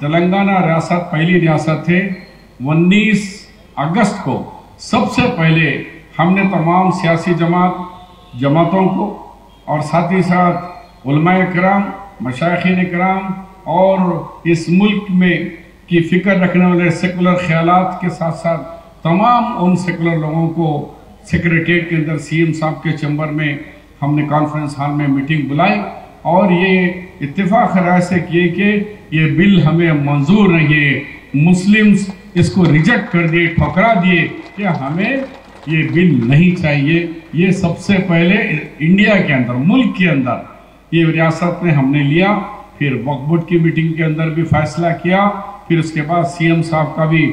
तेलंगाना रियासत पहली रियासत है। 19 अगस्त को सबसे पहले हमने तमाम सियासी जमातों को और साथ ही साथ उलमाए किराम, मशाइखीन किराम और इस मुल्क में की फिक्र रखने वाले सेकुलर ख्यालात के साथ साथ तमाम उन सेकुलर लोगों को सेक्रेटरीट के अंदर सीएम साहब के चैम्बर में हमने कॉन्फ्रेंस हॉल में मीटिंग बुलाई और ये इत्तेफाक राय से किए कि ये बिल हमें मंजूर नहीं है। मुस्लिम्स इसको रिजेक्ट कर दिए, ठुकरा दिए कि हमें ये बिल नहीं चाहिए। ये सबसे पहले इंडिया के अंदर, मुल्क के अंदर ये रियासत में हमने लिया। फिर वक्फ बोर्ड की मीटिंग के अंदर भी फैसला किया। फिर उसके बाद सीएम साहब का भी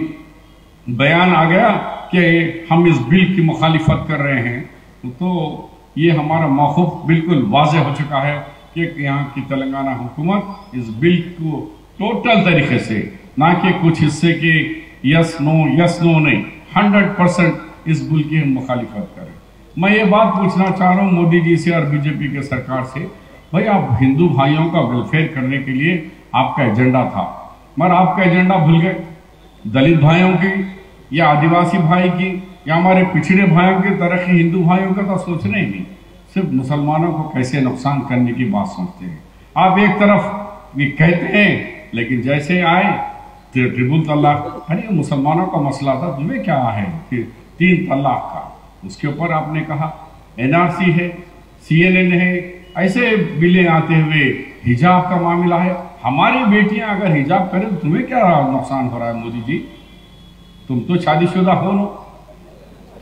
बयान आ गया कि हम इस बिल की मुखालिफत कर रहे हैं। तो ये हमारा मौक़िफ़ बिल्कुल वाज़ेह हो चुका है कि यहाँ की तेलंगाना हुकूमत इस बिल को टोटल तरीके से, ना कि कुछ हिस्से के यस नो नहीं, 100% इस बिल की हम मुखालिफत करें। मैं ये बात पूछना चाह रहा हूँ मोदी जी से और बीजेपी के सरकार से, भाई आप हिंदू भाइयों का वेलफेयर करने के लिए आपका एजेंडा था, मगर आपका एजेंडा भूल गए। दलित भाइयों की या आदिवासी भाई की या हमारे पिछड़े भाइयों की तरक्की, हिंदू भाइयों का तो सोचना ही नहीं, सिर्फ मुसलमानों को कैसे नुकसान करने की बात सोचते हैं। आप एक तरफ ये कहते हैं लेकिन जैसे आए ट्रिपल तलाक, अरे मुसलमानों का मसला था, तुम्हें क्या है फिर 3 तलाक का, उसके ऊपर आपने कहा एनआरसी है, CNN है, ऐसे बिलें आते हुए हिजाब का मामला है। हमारी बेटियां अगर हिजाब करें तो तुम्हें क्या नुकसान हो रहा है मोदी जी? तुम तो शादीशुदा हो ना,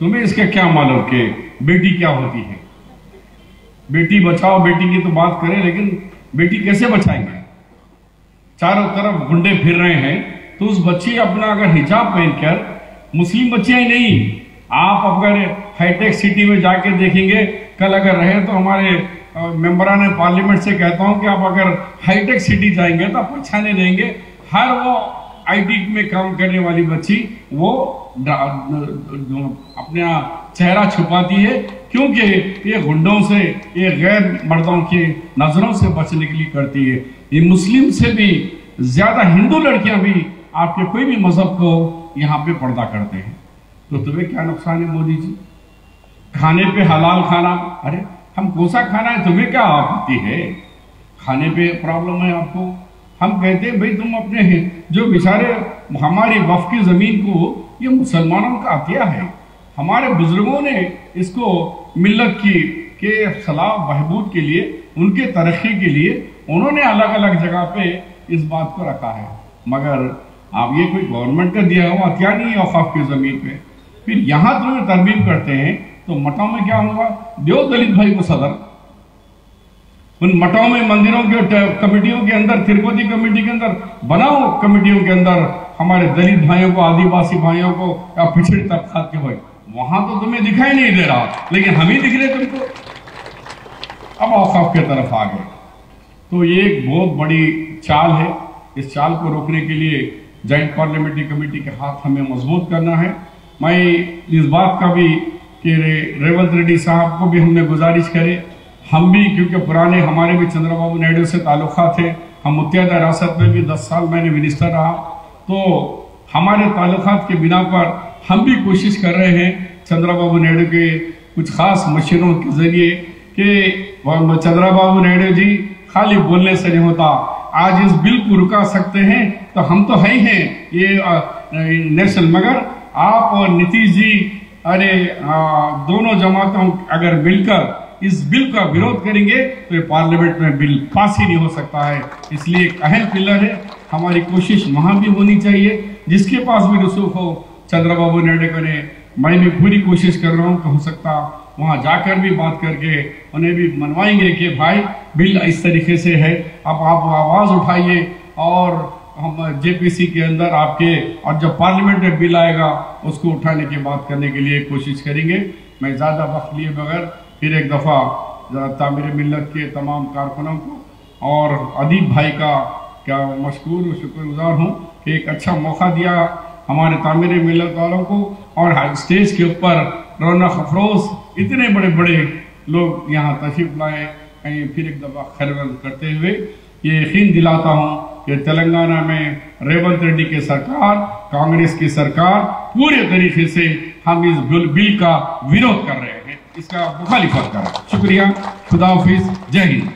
तुम्हें इसके क्या मालूम कि बेटी क्या होती है? बेटी बचाओ, बेटी की तो बात करें, लेकिन बेटी कैसे बचाएंगे? चारों तरफ गुंडे फिर रहे हैं, तो उस बच्ची अपना अगर हिजाब पहनकर, मुस्लिम बच्चियां ही नहीं, आप अगर हाईटेक सिटी में जाके देखेंगे, कल अगर रहे तो हमारे मेंबरान पार्लियामेंट से कहता हूं कि आप अगर हाईटेक सिटी जाएंगे तो आप पहचाने लेंगे, हर वो आईटी में काम करने वाली बच्ची वो अपना चेहरा छुपाती है, क्योंकि ये गुंडों से, ये गैर मर्दों की नजरों से बचने के लिए करती है। ये मुस्लिम से भी ज्यादा हिंदू लड़कियां भी आपके कोई भी मजहब को यहाँ पे पर्दा करते हैं। तो तुम्हें क्या नुकसान है मोदी जी? खाने पे हलाल खाना, अरे हम कौन सा खाना है, तुम्हें क्या आपत्ति है? खाने पे प्रॉब्लम है आपको? हम कहते हैं भाई तुम अपने जो बेचारे हमारी वक्फ की जमीन को, ये मुसलमानों का अतिया है, हमारे बुजुर्गों ने इसको मिल्लत की के सलाह बहबूद के लिए, उनके तरक्की के लिए उन्होंने अलग अलग जगह पे इस बात को रखा है। मगर आप ये कोई गवर्नमेंट का दिया हुआ अतिया नहीं है वक्फ की जमीन पे, फिर यहाँ तुम्हें तरमीम करते हैं तो मठों में क्या होगा? दो दलित भाई को सदर, उन मठों में, मंदिरों के कमेटियों के अंदर, तिरुपति कमेटी के अंदर बनाओ, कमेटियों के अंदर हमारे दलित भाइयों को, आदिवासी भाइयों को या पिछड़े तबकात के भाई, वहां तो तुम्हें दिखाई नहीं दे रहा, लेकिन हम ही दिख रहे तुमको। अब औकाफ की तरफ आ गए, तो ये एक बहुत बड़ी चाल है। इस चाल को रोकने के लिए जॉइंट पार्लियामेंट्री कमेटी के हाथ हमें मजबूत करना है। मैं इस बात का भी कि रेवंत रेड्डी साहब को भी हमने गुजारिश करे, हम भी, क्योंकि पुराने हमारे भी चंद्रबाबू नायडू से ताल्लुका थे, हम मुत्तहिदा रियासत में भी 10 साल मैंने मिनिस्टर रहा, तो हमारे ताल्लुकात के बिना पर हम भी कोशिश कर रहे हैं चंद्रबाबू नायडू के कुछ खास मशीरों के जरिए कि चंद्रबाबू नायडू जी खाली बोलने से नहीं होता, आज इस बिल को रुका सकते हैं तो हम तो है ही हैं ये नेशनल, मगर आप और नीतीश जी, अरे दोनों जमातों अगर मिलकर इस बिल का विरोध करेंगे तो ये पार्लियामेंट में बिल पास ही नहीं हो सकता है। इसलिए एक अहम पिलर है, हमारी कोशिश वहां भी होनी चाहिए, जिसके पास भी रसूख हो चंद्रबाबू नायडू करे। मैं भी पूरी कोशिश कर रहा हूँ, हो सकता वहां जाकर भी बात करके उन्हें भी मनवाएंगे कि भाई बिल इस तरीके से है, अब आप आवाज उठाइए और हम जेपीसी के अंदर आपके, और जब पार्लियामेंट में बिल आएगा उसको उठाने की बात करने के लिए कोशिश करेंगे। मैं ज़्यादा वक्त लिए बगैर फिर एक दफ़ा तामीर मिल्लत के तमाम कारकुनों को और अदीब भाई का क्या मशकूर और शुक्रगुजार हूँ कि एक अच्छा मौका दिया हमारे तामीर मिल्लत वालों को, और स्टेज के ऊपर रौनक अफरोज इतने बड़े बड़े लोग यहाँ तशरीफ लाए। फिर एक दफ़ा खैर करते हुए ये यकीन दिलाता हूँ कि तेलंगाना में रेवंत रेड्डी की सरकार, कांग्रेस की सरकार पूरे तरीके से हम इस बिल का विरोध कर रहे हैं, इसका मुखालिफत कर रहे हैं। शुक्रिया, खुदा हाफिज, जय हिंद।